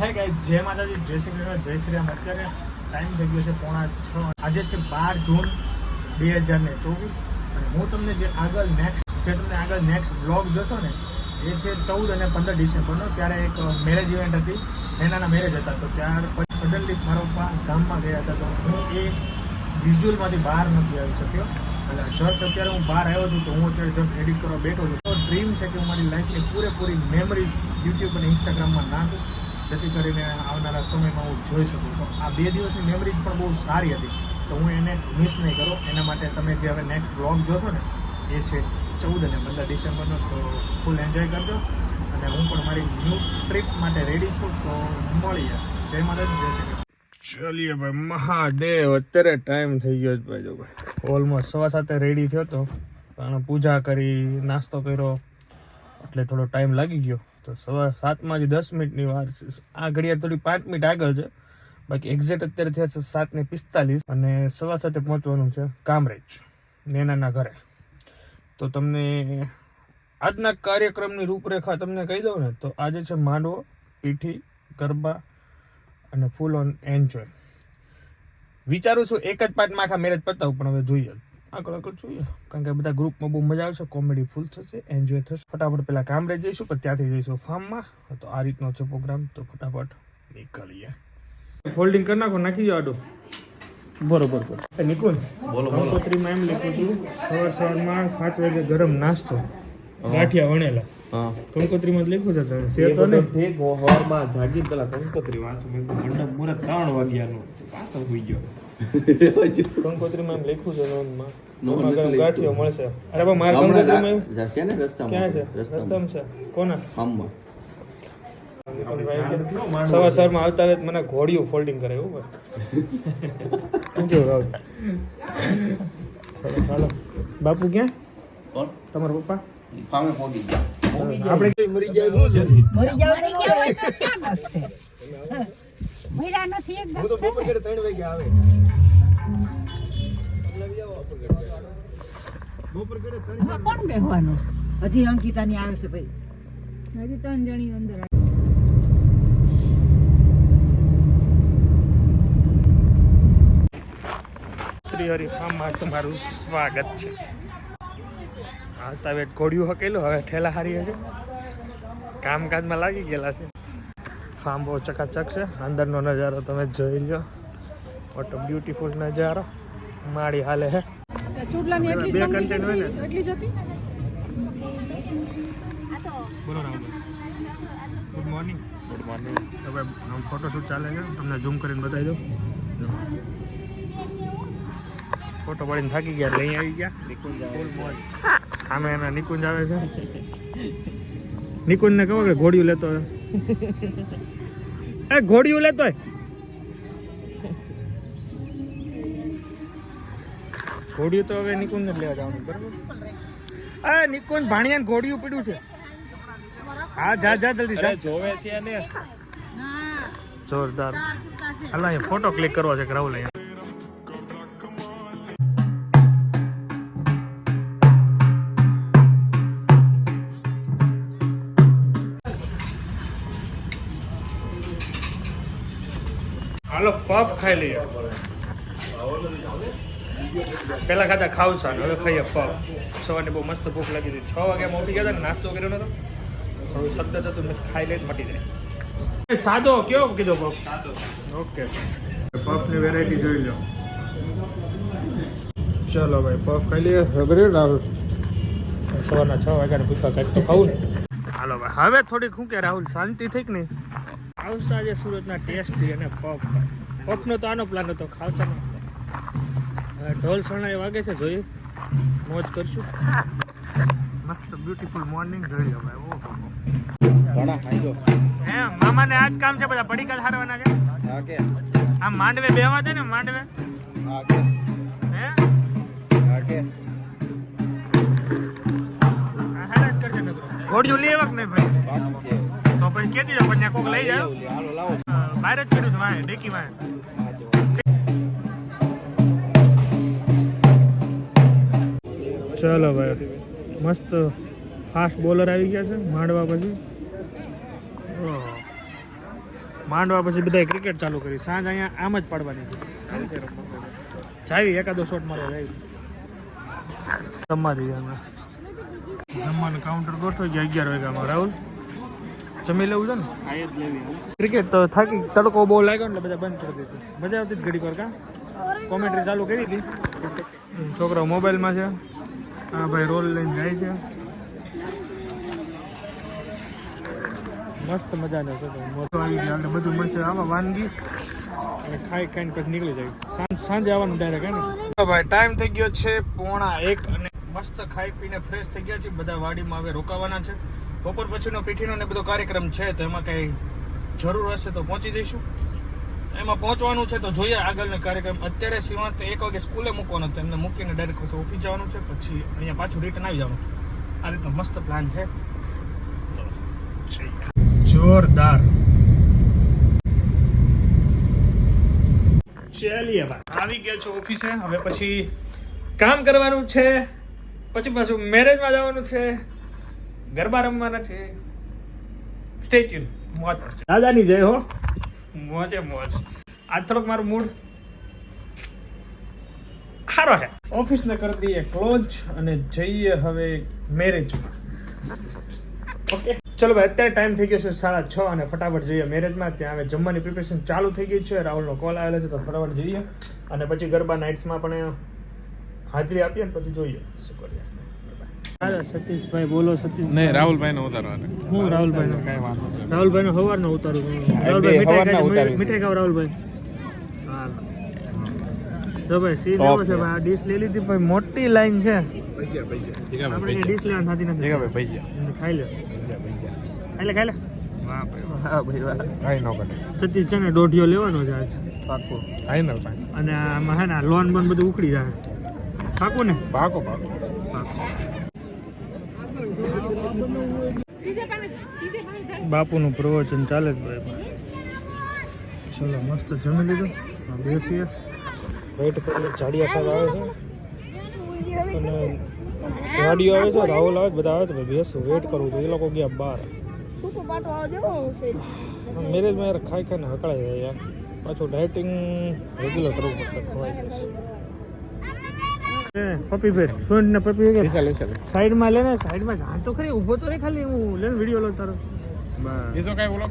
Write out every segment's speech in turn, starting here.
હે ગાઈસ, જય માતાજી, જય શ્રી કૃષ્ણ, જય શ્રી રામ. અત્યારે ટાઈમ થઈ ગયો છે 5:45. આજે છે 12 જૂન 2024 અને હું તમને જે આગળ નેક્સ્ટ બ્લોગ જોશો ને એ છે 14 અને 15 ડિસેમ્બરનો. ત્યારે એક મેરેજ ઇવેન્ટ હતી, એનાના મેરેજ હતા. તો ત્યાર પછી સડનલી મારા પપ્પા ગામમાં ગયા હતા, તો હું એ વિઝ્યુઅલમાંથી બહાર નથી આવી શક્યો. એટલે જસ્ટ અત્યારે હું બહાર આવ્યો છું, તો હું અત્યારે જસ્ટ એડિટ કરવા બેઠો છું. તો ડ્રીમ છે કે હું મારી લાઈફની પૂરેપૂરી મેમરીઝ યુટ્યુબ અને ઇન્સ્ટાગ્રામમાં નાખું, જેથી કરીને આવનારા સમયમાં હું જોઈ શકું. તો આ 2 દિવસની મેમરીઝ પણ બહુ સારી હતી, તો હું એને મિસ નહીં કરું. એના માટે તમે જે હવે નેક્સ્ટ બ્લોગ જોશો ને એ છે 14 અને 15 ડિસેમ્બરનો. તો ફૂલ એન્જોય કરજો અને હું પણ મારી ન્યૂ ટ્રીપ માટે રેડી છું. તો મળીએ. જય માતાજી, જય શ્રી કૃષ્ણ. ચલીએ ભાઈ, મહાદેવ. અત્યારે ટાઈમ થઈ ગયો છે ભાઈ. જો ભાઈ ઓલમોસ્ટ 7:15 રેડી થયો હતો, પણ પૂજા કરી, નાસ્તો કર્યો, એટલે થોડો ટાઈમ લાગી ગયો. તો 7:07 10 મિનિટની વાર છે. આ ઘડિયાળ થોડી 5 મિનિટ આગળ છે, બાકી એક્ઝેક્ટ અત્યારે થયા છે 7:45 અને 7:15 પહોંચવાનું છે કામરેજ નેનાના ઘરે. તો તમને આજના કાર્યક્રમની રૂપરેખા તમને કહી દઉં ને, તો આજે છે માંડવો, પીઠી, ગરબા અને ફૂલ ઓન એન્જોય. વિચારું છું એક જ પાર્ટમાં આખા મેરેજ પતાવું, પણ હવે જોઈએ, આગળ જોઈએ, કારણ કે બધા ગ્રુપમાં બહુ મજા આવશે, કોમેડી ફૂલ થશે, એન્જોય થશે. ફટાફટ પહેલાં કામરેજ જઈશું, પણ ત્યાંથી જઈશું ફાર્મમાં. તો આ રીતનો છે પ્રોગ્રામ, તો ફટાફટ નીકળીએ. ફોલ્ડિંગ કરી નાખો, નાખી જાઓ આડું. બરોબર. નિકુંજ, કંકોત્રીમાં એમ લખ્યું હતું સવારમાં 5 વાગે ગરમ નાસ્તો, ગાંઠિયા વણેલા. કંકોત્રીમાં જ લખ્યું છે. તો ને હોરમાં જાગી પેલા કંકોત્રી વાંચું, મેં મંડપ મુહૂર્ત 3 વાગ્યાનું પાછો હોઈ ગયો. કંકોત્રીમાં એમ લખ્યું છે નોંધમાં ગરમ ગાંઠિયો મળશે. અરે બા, મારા કંકોત્રીમાં જશે ને રસ્તામાં. ક્યાં છે? રસ્તામાં છે. કોના? ફાર્મમાં. સવારમાં આવતા આવે મને ઘોડિયું ફોલ્ડિંગ કરે એવું ભાઈ. ચાલો બાપુ ક્યાં? તમારા પપ્પા ફાર્મે પહોંચી ગયા. આપણે મરી જાવ તો ક્યાં લાગશે? મહિલા નથી એક હું તો બપોર ઘરે 3 વાગે આવે. બપોર ઘરે 3 વાગે કોણ બેહવાનું છે? હજી અંકિતાની આવે છે ભાઈ. હજી 3 જણી અંદર. શ્રી હરિ ફાર્મમાં તમારું સ્વાગત છે. આવતા વેટ ઘોડિયું હકેલું, હવે ઠેલા હારી હશે, કામકાજમાં લાગી ગયેલા છે. ફાર્મ બહુ ચકાચક છે. અંદરનો નજારો તમે જોઈ લો, વોટ બ્યુટીફુલ નજારો. માળી હાલે છે. ચોટલાની એટલી 2 કન્ટેન્ટ હોય ને એટલી જ હતી. બોલો Ram. Good morning. Good morning. હવે આમ ફોટોશૂટ ચાલે છે, તમને ઝૂમ કરીને બતાવી દઉં. ફોટો પાડીને થાકી ગયા, લઈ આવી ગયા. સામે એના નિકુંજ આવે છે. નિકુંજને કહો કે ઘોડિયું લેતો હોય. એ ઘોડિયું લેતો હોય. ઘોડિયું તો હવે નિકુંજને જ લેવા જવાનું, બરાબર? એ નિકુંજ ભાણિયાને ઘોડિયું પીડ્યું છે. હા, જા જલ્દી જા. જોવે છે ને જોરદાર. હાલો, અહીંયા ફોટો ક્લિક કરવો છે રાહુલ. અહીંયા હાલો પફ ખાઈ લઈએ. પેલા ખાતા ખાવસા, હવે ખાઈએ પફ. સવારની બહુ મસ્ત ભૂખ લાગી હતી. 6 વાગ્યામાં ઉઠી ગયા હતા ને, નાસ્તો કર્યો નતો. થોડું શબ્દ હતું, મેં ખાઈ લઈને મટી જાય. સાદો કેવો કીધો પફ? ઓકે, પફની વેરાયટી જોઈ લો. ચલો ભાઈ, પફ ખાઈ લઈએ. રાહુલ સવારના 6 વાગ્યાને ભૂખા કાંઈક તો ખાવું ને. હાલો ભાઈ, હવે થોડીક શું કે રાહુલ શાંતિ થઈ કે નહીં? ખાવસા જે સુરતના ટેસ્ટી અને પફ. પફનો તો આનો પ્લાન હતો, ખાવસાનો. ઢોલ શરણાઈ વાગે છે, જોઈએ મોજ કરશું. મસ્ત બ્યુટીફુલ મોર્નિંગ જોઈ લો ભાઈ. ઓહો, ઘણા ખાઈ ગયો. હે મામાને આજ કામ છે, બધા પડીકા હારવાના છે. હા કે આ માંડવે બેવા દે ને, માંડવે. હા કે હે હા કે હારા જ કરશે નકરો. ઘોડિયું લેવા કે નહીં ભાઈ? બાકી છે. તો પછી કેતી જાવ, પણ કોક લઈ જાવ. હાલો લાવો. બહાર જ પીડું છે વાય, ડેકી વાય. હા તો ચલો ભાઈ, મસ્ત ફાસ્ટ બોલર આવી ગયા છે માંડવા પછી. માંડવા પછી બધા ક્રિકેટ ચાલુ કરી સાંજ અહીંયા આમ જ પાડવાની જાવી એકાદો શોટ મારવા જાય તમારી જમવાનું કાઉન્ટર ગોઠવાઈ ગયા 11 વાગ્યામાં રાહુલ જમી લેવું છે ને ક્રિકેટ તો થાકી તડકો બહુ લાગ્યો ને એટલે બધા બંધ કરી દીધું મજા આવતી જ ઘડી પર કા કોમેન્ટ્રી ચાલુ કરી હતી છોકરાઓ મોબાઈલમાં છે હા ભાઈ રોલ લઈને જાય છે મસ્ત મજાનો છે મોટો આવી ગયો એટલે બધું મળશે આમાં વાનગી અને ખાઈને પછી નીકળી જાય સાંજે આવવાનું ડાયરેક્ટ હે ને ભાઈ ટાઈમ થઈ ગયો છે 1:30 અને મસ્ત ખાઈ પીને ફ્રેશ થઈ ગયા છે બધા વાડીમાં હવે રોકાવાના છે બપોર પછીનો પીઠીનો ને બધો કાર્યક્રમ છે તો એમાં કંઈ જરૂર હશે તો પહોંચી જઈશું એમાં પહોંચવાનું છે તો જોઈએ આગળનો કાર્યક્રમ અત્યારે સિવાંત 1 વાગે સ્કૂલે મૂકવાનો તો એમને મૂકીને ડાયરેક્ટ ઓફિસ જવાનું છે પછી અહીંયા પાછું રિટર્ન આવી જવાનું આ રીતનો મસ્ત પ્લાન છે જોરદાર ચાલીએ ભાઈ આવી ગયા છો ઓફિસે હવે પછી કામ કરવાનું છે પછી પાછું મેરેજમાં જવાનું છે ગરબા રમવાના છે સ્ટેચ્યુ મોજ પર છે દાદાની જય હો મોજે મોજ આજ થોડોક મારું મૂડ સારો છે ઓફિસને કરી દઈએ ક્લોઝ અને જઈએ હવે મેરેજમાં ઓકે ચલો ભાઈ અત્યારે ટાઈમ થઈ ગયો છે 6:30 અને ફટાફટ જઈએ મેરેજમાં ત્યાં હવે જમવાની પ્રિપેરેશન ચાલુ થઈ ગઈ છે રાહુલનો કોલ આવેલો છે તો ફટાફટ જઈએ અને પછી ગરબા નાઇટ્સમાં પણ હાજરી આપીએ ને પછી જોઈએ શું કરીએ સતીશભાઈ બોલો સતીશ નહીં રાહુલભાઈને ઉતારવાના હું રાહુલભાઈ કઈ વાંધો નહીં રાહુલભાઈ સવારનો ઉતારું રાહુલભાઈ મીઠાઈ ખાવ રાહુલભાઈ હા તો ભાઈ સી લેવો છે ભાઈ આ ડીશ લઈ લીધી ભાઈ મોટી લાઈન છે આપણે ડીશ લેવાની થતી નથી ખાઈ લે ખાઈ લે વાહ ભાઈ વાહ કઈ નો કરે સતીશ છે ને દોઢિયો લેવાનો છે આજ પાકું ફાઈનલ અને આમાં હે ને લોન બોન બધું ઉખડી જાય પાકું ને પાકો બાપુનું પ્રવચન ચાલે જ ભાઈ ચલો મસ્ત જમી લીધું બેસીએ વેઇટ કરીએ જાડિયા સાહેબ આવે છે અને ગાડીઓ આવે છે રાહુલ આવે બધા આવે તો ભાઈ બેસું વેઇટ કરવું તો એ લોકો ગયા બહાર મેરેજમાં યાર ખાઈને હકળાઈ જાય યાર પાછું ડાયટિંગ રેગ્યુલર કરવું પડશે ખવાઈ જશે પપ્પી ભાઈ ફ્રન્ટ ને પપ્પી સાઈડમાં લે ને સાઈડમાં જાણ તો ખરી ઊભો તો રે ખાલી હું લેને વિડીયો લો તારો એ તો કઈ બોલો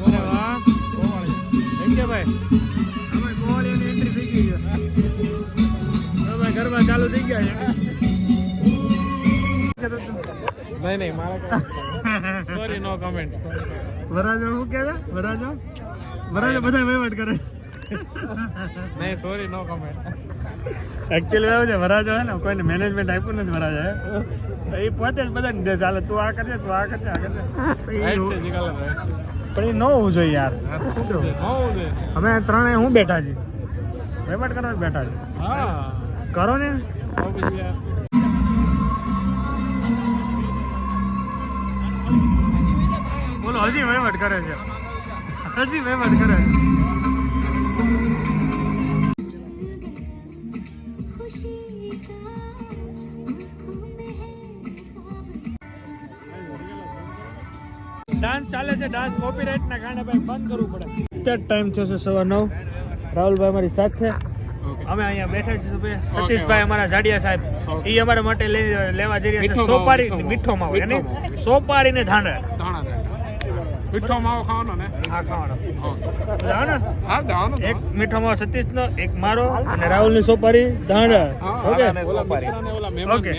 અરે વાહ થેન્ક યુ ભાઈ અમે ગોળીની એન્ટ્રી થઈ ગઈ છે હવે ગરબા ચાલુ થઈ ગયા છે નહીં મારા સોરી નો કમેન્ટ વરાજો શું કહે છે વરાજો બધા વહીવટ કરે નહીં સોરી નો કમેન્ટ એકચ્યુઅલી એવું છે વરાજો હે ને કોઈને મેનેજમેન્ટ આપ્યું નથી વરાજો એ પોતે જ બધાને દે ચાલે તું આ કરજે તું આ કરજે આ કરજે રાઈટ છે જીગાલા રાઈટ છે પણ એ ન હોવું જોઈએ યાર હોવું છે અમે ત્રણેય હું બેઠા છીએ વહીવટ કરવા જ બેઠા છે હા કરો ને ઓફિસ યાર બોલો હજી વહીવટ કરે છે હજી વહીવટ કરે છે ડાન્સ ચાલે છે ડાન્સ કોપીરાઇટ ના કારણે ભાઈ બંધ કરવું પડે અત્યારે ટાઈમ થયો છે 9:15 રાહુલભાઈ અમારી સાથે અમે અહીંયા બેઠા છીએ સતીશભાઈ અમારા જાડિયા સાહેબ એ અમારા માટે લેવા જઈ રહ્યા છે સોપારી મીઠો માવો અને સોપારી ને ધાણા મીઠો માવો ખાવાનો ને હા ખાવાનો હા જવાનો એક મીઠો માવો સતીશનો એક મારો અને રાહુલની સોપારી ધાણા ઓકે ઓકે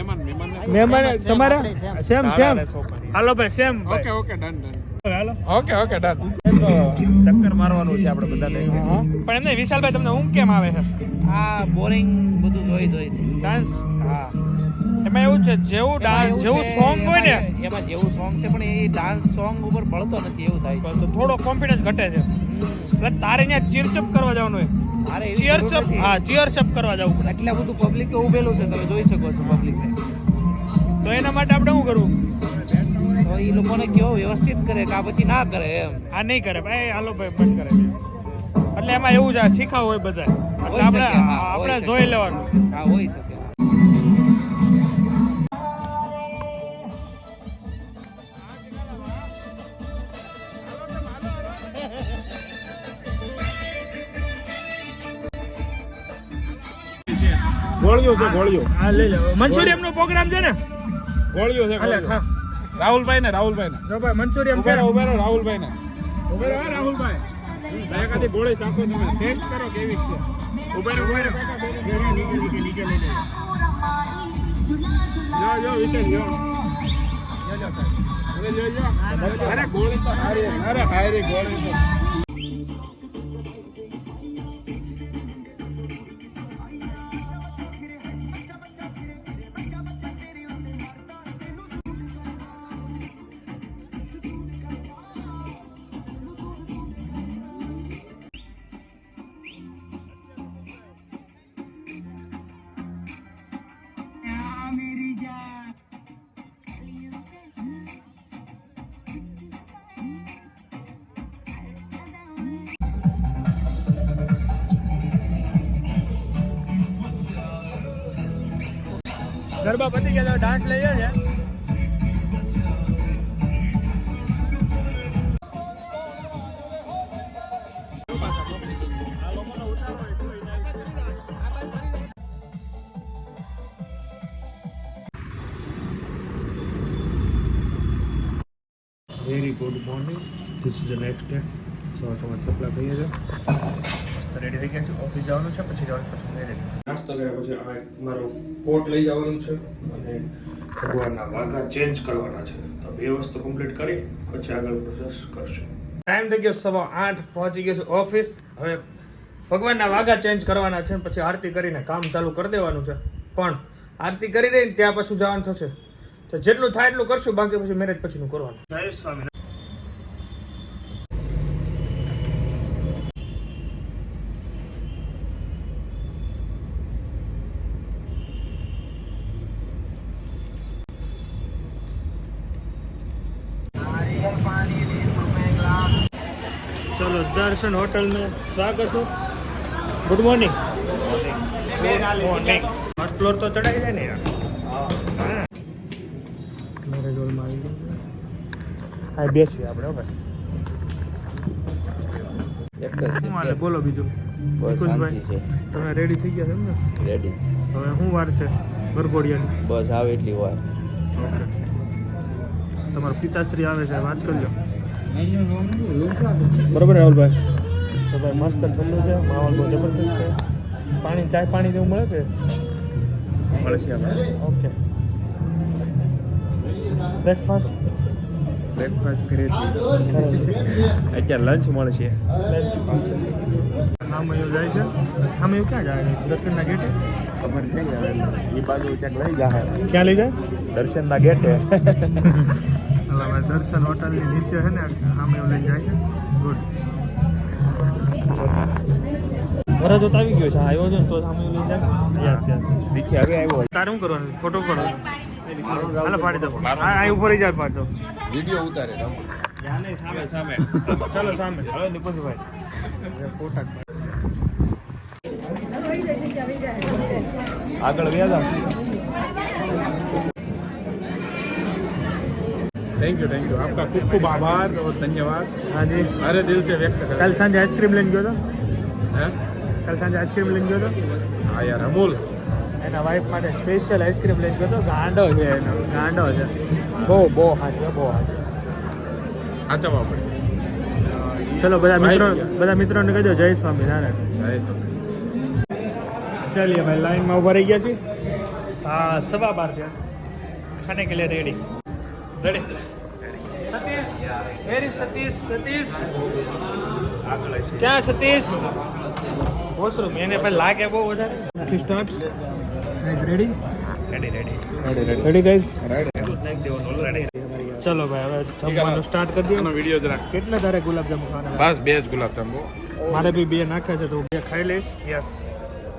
મહેમાન તમારા સેમ હાલો ભાઈ same okay done hello okay done ચક્કર મારવાનું છે આપણે બધાને પણ એમને વિશાલભાઈ તમને ઊંઘ કેમ આવે છે આ બોરિંગ બધું જોઈ ડાન્સ હા એમાં એવું છે જેવું ડાન્સ જેવું સોંગ હોય ને એમાં જેવું સોંગ છે પણ એ ડાન્સ સોંગ ઉપર ભળતો નથી એવું થાય તો થોડો કોન્ફિડન્સ ઘટે છે એટલે તારે અહીંયા ચીરચપ કરવા જવાનું હોય અરે ચીયરસપ હા ચીયરસપ કરવા જવું પડે એટલા બધું પબ્લિક તો ઉભેલું છે તમે જોઈ શકો છો પબ્લિકને તો એના માટે આપણે શું કરવું તો એ લોકોને કેવો વ્યવસ્થિત કરે કે આ પછી ના કરે એમ આ નહીં કરે ભાઈ હાલો ભાઈ બંધ કરે એટલે એમાં એવું છે શીખાવ હોય બધા એટલે હોઈ શકે, હા, આપણે હોઈ શકે. જોઈ લેવાનું હા હોઈ શકે ગોળીઓ છે ગોળીઓ હા લઈ લો મંચુરિયમ નો પ્રોગ્રામ છે ને ગોળીઓ છે હાલે ખા રાહુલભાઈ ને જો ભાઈ મંચુરિયમ છે ઉભેરો રાહુલભાઈ ને ઉભેરો રાહુલભાઈ એકાદી ગોળી ચાખો તમે ટેસ્ટ કરો કેવી છે ઉભેરો નીચે લઈ જો વિશેષ જો અરે ગોળી તો હારી અરે હારી ગોળી તો ગરબા પતી ગયા તો ડાન્સ લઈ જાય છે very good morning this is the next day સવારમાં થપલા કહીએ છીએ રેડી થઈ ગયા છે ઓફિસ જવાનું છે પછી જવાનું પછી મેરેજ નાસ્તો કર્યા પછી આ મારો પોટ લઈ જવાનું છે અને ભગવાનના વાઘા ચેન્જ કરવાના છે તો બે વસ્તુ કમ્પ્લીટ કરી પછી આગળ પ્રોસેસ કરશું ટાઈમ થઈ ગયો 8:30 પહોંચી ગયો છે ઓફિસ હવે ભગવાનના વાઘા ચેન્જ કરવાના છે પછી આરતી કરીને કામ ચાલુ કરી દેવાનું છે પણ આરતી કરી રહીને ત્યાં પછી જવાનું થશે તો જેટલું થાય એટલું કરશું બાકી પછી મેરેજ પછીનું કરવાનું જય સ્વામી चलो दर्शन होटल में स्वागत है good morning morning first floor तो चढ़ाई जाए नहीं यार मेरे जोल में આવી ગયું આ બેસી આપણે હવે શું હાલે બોલો બીજું નિકુંજભાઈ તમે રેડી થઈ ગયા છો ને રેડી હવે શું વાર છે ગરગોડિયાની બસ આવે એટલી વાર તમારો પિતાશ્રી આવે છે વાત કરી લો બરોબર રાહુલભાઈ તો ભાઈ મસ્ત ઠંડુ છે માહોલ બહુ જબરદસ્ત છે પાણી ચાય પાણી જેવું મળે કે મળશે આપણે ઓકે બ્રેકફાસ્ટ કરીએ અત્યારે લંચ મળશે આમ એવું જાય છે આમ એવું ક્યાં જાય દર્શનના ગેટે ખબર નહીં હવે એ બાજુ ક્યાંક લઈ જાય ક્યાં લઈ જાય દર્શનના ગેટે દર્શન હોટલની નીચે છે ને આમ એવું લઈ જાય છે ગુડ વરજ આવી ગયો છે આવ્યો છે ને તો સામે લઈ જાય યસ યસ નીચે હવે આવ્યો તારે શું કરવાનું ફોટો પડો હાલો પાડી દો આ ઉપર જ પાડી દો વિડિયો ઉતારે સામે સામે ચાલો સામે હવે નિકુંજભાઈ ફોટા આગળ વ્યાજા थैंक यू आपका खूब खूब आभार और धन्यवाद हाँ जी सारे दिल से व्यक्त करें कल सांझे आइसक्रीम लઈને ગયો તો हैं કલ સાંજે આઈસ્ક્રીમ લઈને ગયો તો हाँ यार अमूल એના વાઈફ માટે સ્પેશિયલ આઈસ્ક્રીમ લઈને ગયો તો ગાંડો છે એનો ગાંડો છે બહુ હાચો બહુ હાચો अच्छा बाबा ચલો બધા મિત્રોને કહી દો જય સ્વામિનારાયણ चलिए भाई लाइन में उभा रही गया जी 12:15 છે खाने के लिए रेडी सतीश वेरी सतीश क्या सतीश वॉशरूम मैंने पहले लागे वो વધારે स्टार्ट रेडी गाइस चलो भाई હવે જમવાનું સ્ટાર્ટ કરી દઈએ वीडियो जरा કેટલા તારે ગુલાબજાંબુ ખાવાના बस 2 गुलाब जामुन મારે બી 2 નાખ્યા છે તો 2 ખાઈ લઈશ યસ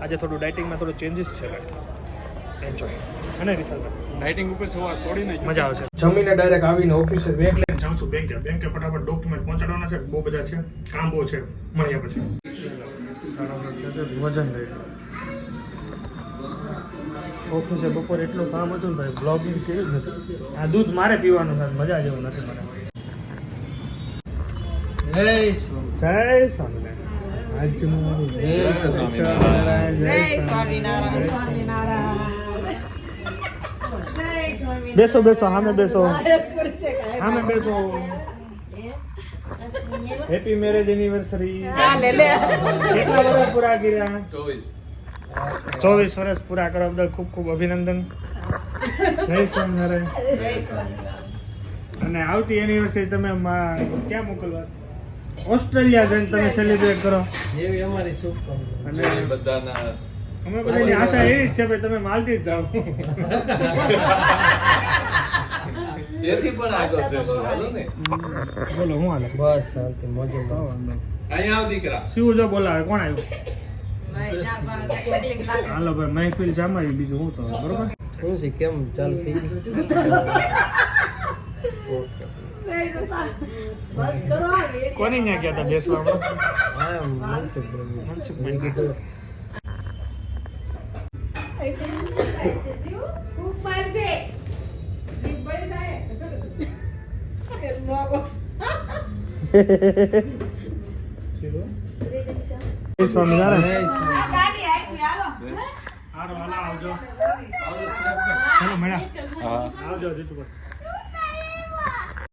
આજે થોડું ડાયટિંગમાં થોડું ચેન્જીસ છે ભાઈ એન્જોય અને વિશાલભાઈ લાઇટિંગ ઉપર છોડી નહીં મજા આવશે જમીને ડાયરેક્ટ આવીને ઓફિસે બેગ લઈને જાઉં છું બેંકે ફટાફટ ડોક્યુમેન્ટ પહોંચાડવાના છે બહુ બધા છે કામ બહુ છે મળ્યા પછી વજન ઓફિસે બપોરે એટલું કામ હતું ને ભાઈ બ્લોગિંગ કેવું જ નથી આ દૂધ મારે પીવાનું છે મજા જેવું નથી મને જય સ્વામિનારાયણ બેસો બેસો સામે બેસો સામે બેસો હેપી મેરેજ એનિવર્સરી કેટલા વર્ષ પૂરા કર્યા 24 વર્ષ પૂરા કરવા બદલ ખૂબ ખૂબ અભિનંદન. જય સ્વામિનારાયણ. અને આવતી એનિવર્સરી તમે ક્યાં મોકલવા? ઓસ્ટ્રેલિયા જઈને તમે સેલિબ્રેટ કરો એવી અમારી શુભકામના. અને અમે બધાની આશા એ જ છે ભાઈ તમે માલદીવ જાઓ. તેથી પણ આગળ જશું હાલો ને. બોલો હું હાલે? બસ શાંતિ મોજે મોજ. અહીંયા આવ દીકરા. શું જો બોલાવે? કોણ આવ્યું? હાલો ભાઈ મહેફિલ જામાઈ બીજું હું તો બરોબર. શું છે કેમ ચાલુ થઈ ગઈ? કોની ત્યાં ગયા હતા બેસવામાં? હા મનસુખભાઈ. મનસુખભાઈ. કીધું જય સ્વામિનારાયણ. હાલો, હાલો, આવજો. ચાલો, મળ્યા. આવજો જીતુભાઈ.